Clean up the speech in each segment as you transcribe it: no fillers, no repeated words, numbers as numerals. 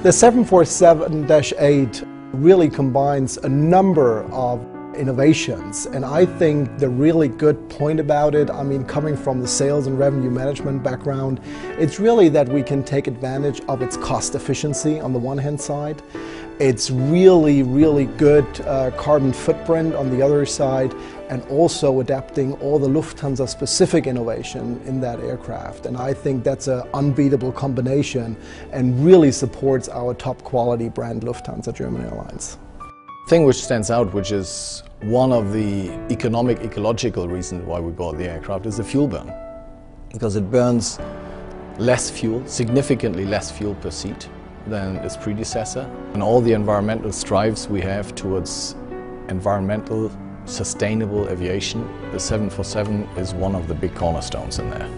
The 747-8 really combines a number of innovations, and I think the really good point about it, I mean, coming from the sales and revenue management background, it's really that we can take advantage of its cost efficiency on the one hand side. It's really good carbon footprint on the other side, and also adapting all the Lufthansa specific innovation in that aircraft. And I think that's an unbeatable combination and really supports our top quality brand Lufthansa German Airlines. The thing which stands out, which is one of the ecological reasons why we bought the aircraft, is the fuel burn. Because it burns less fuel, significantly less fuel per seat than its predecessor. And all the environmental strives we have towards environmental, sustainable aviation, the 747 is one of the big cornerstones in there.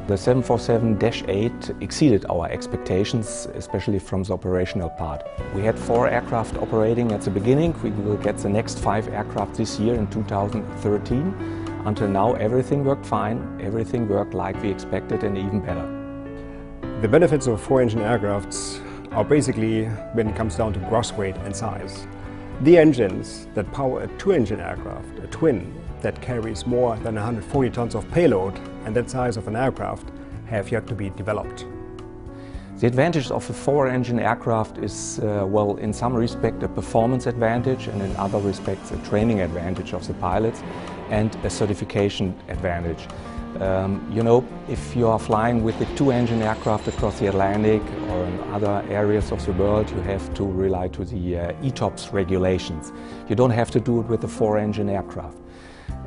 The 747-8 exceeded our expectations, especially from the operational part. We had 4 aircraft operating at the beginning. We will get the next 5 aircraft this year in 2013. Until now, everything worked fine. Everything worked like we expected and even better. The benefits of 4-engine aircrafts are basically when it comes down to gross weight and size. The engines that power a 2-engine aircraft, a twin, that carries more than 140 tons of payload and that size of an aircraft, have yet to be developed. The advantage of a 4-engine aircraft is, well, in some respect a performance advantage, and in other respects a training advantage of the pilots and a certification advantage. You know, if you are flying with a 2-engine aircraft across the Atlantic or in other areas of the world, you have to rely to the ETOPS regulations. You don't have to do it with a 4-engine aircraft.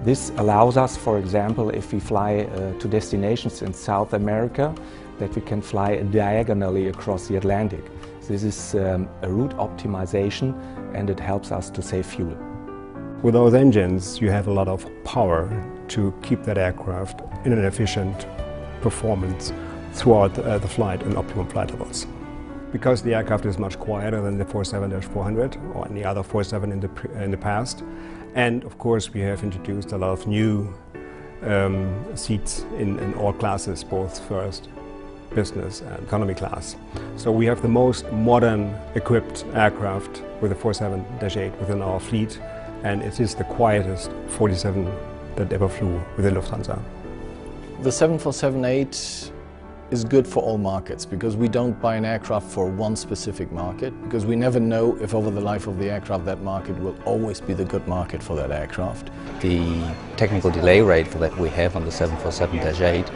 This allows us, for example, if we fly to destinations in South America, that we can fly diagonally across the Atlantic. This is a route optimization, and it helps us to save fuel. With those engines, you have a lot of power to keep that aircraft in an efficient performance throughout the flight in optimum flight levels. Because the aircraft is much quieter than the 47-400 or any other 47 in the past. And of course we have introduced a lot of new seats in all classes, both first, business and economy class. So we have the most modern equipped aircraft with the 47-8 within our fleet, and it is the quietest 47 that ever flew within Lufthansa. The 747-8 is good for all markets, because we don't buy an aircraft for one specific market, because we never know if over the life of the aircraft that market will always be the good market for that aircraft. The technical delay rate that we have on the 747-8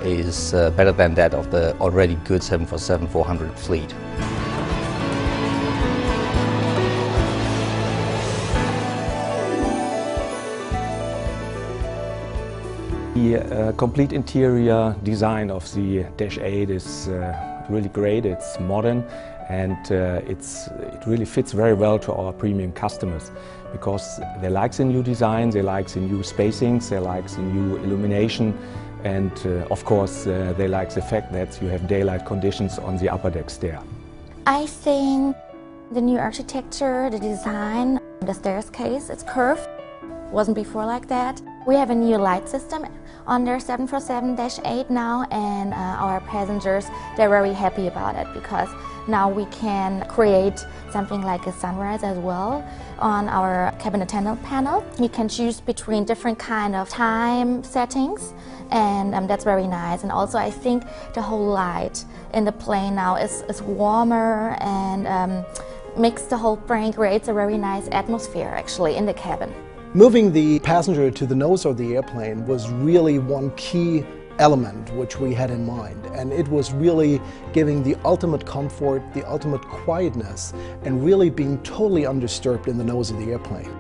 is better than that of the already good 747-400 fleet. The complete interior design of the Dash 8 is really great. It's modern, and it really fits very well to our premium customers, because they like the new design, they like the new spacings, they like the new illumination, and of course they like the fact that you have daylight conditions on the upper deck stair. I think the new architecture, the design, the staircase, it's curved. Wasn't before like that. We have a new light system on their 747-8 now, and our passengers, they're very happy about it, because now we can create something like a sunrise as well on our cabin attendant panel. You can choose between different kind of time settings, and that's very nice. And also I think the whole light in the plane now is warmer, and makes the whole plane, creates a very nice atmosphere actually in the cabin. Moving the passenger to the nose of the airplane was really one key element which we had in mind, and it was really giving the ultimate comfort, the ultimate quietness, and really being totally undisturbed in the nose of the airplane.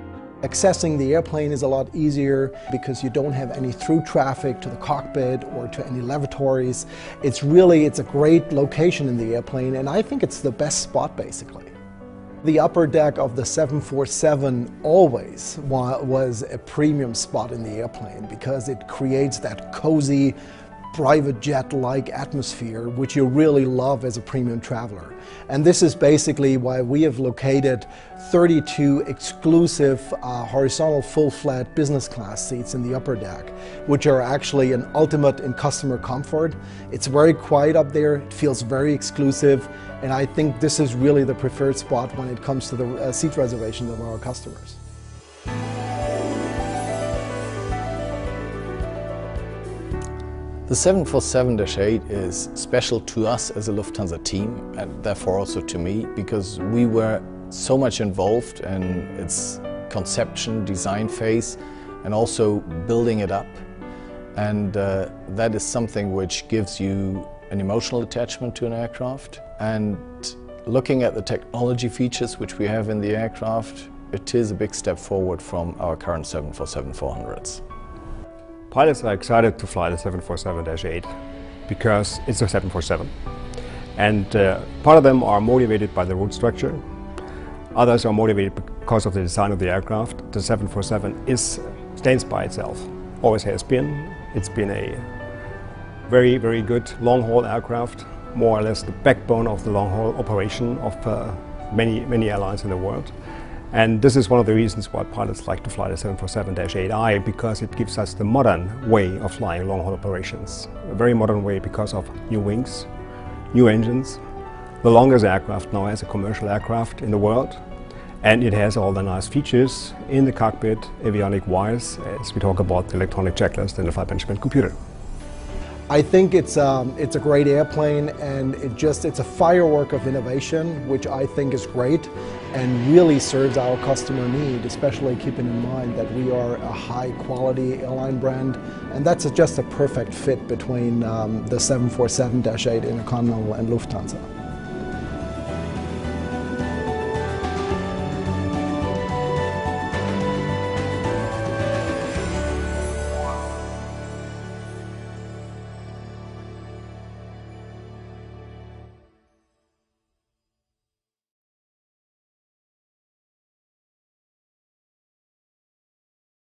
Accessing the airplane is a lot easier because you don't have any through traffic to the cockpit or to any lavatories. It's a great location in the airplane, and I think it's the best spot basically. The upper deck of the 747 always was a premium spot in the airplane, because it creates that cozy private jet-like atmosphere, which you really love as a premium traveler. And this is basically why we have located 32 exclusive horizontal full-flat business class seats in the upper deck, which are actually an ultimate in customer comfort. It's very quiet up there, it feels very exclusive, and I think this is really the preferred spot when it comes to the seat reservations of our customers. The 747-8 is special to us as a Lufthansa team, and therefore also to me, because we were so much involved in its conception, design phase, and also building it up. And that is something which gives you an emotional attachment to an aircraft. And looking at the technology features which we have in the aircraft, it is a big step forward from our current 747-400s. Pilots are excited to fly the 747-8 because it's a 747. And part of them are motivated by the route structure. Others are motivated because of the design of the aircraft. The 747 stands by itself, always has been. It's been a very, very good long-haul aircraft, more or less the backbone of the long-haul operation of many airlines in the world. And this is one of the reasons why pilots like to fly the 747-8i, because it gives us the modern way of flying long-haul operations. A very modern way because of new wings, new engines, the longest aircraft now as a commercial aircraft in the world. And it has all the nice features in the cockpit, avionic wires, as we talk about the electronic checklist and the flight management computer. I think it's a great airplane, and it's a firework of innovation, which I think is great and really serves our customer need, especially keeping in mind that we are a high quality airline brand, and that's just a perfect fit between the 747-8 Intercontinental and Lufthansa.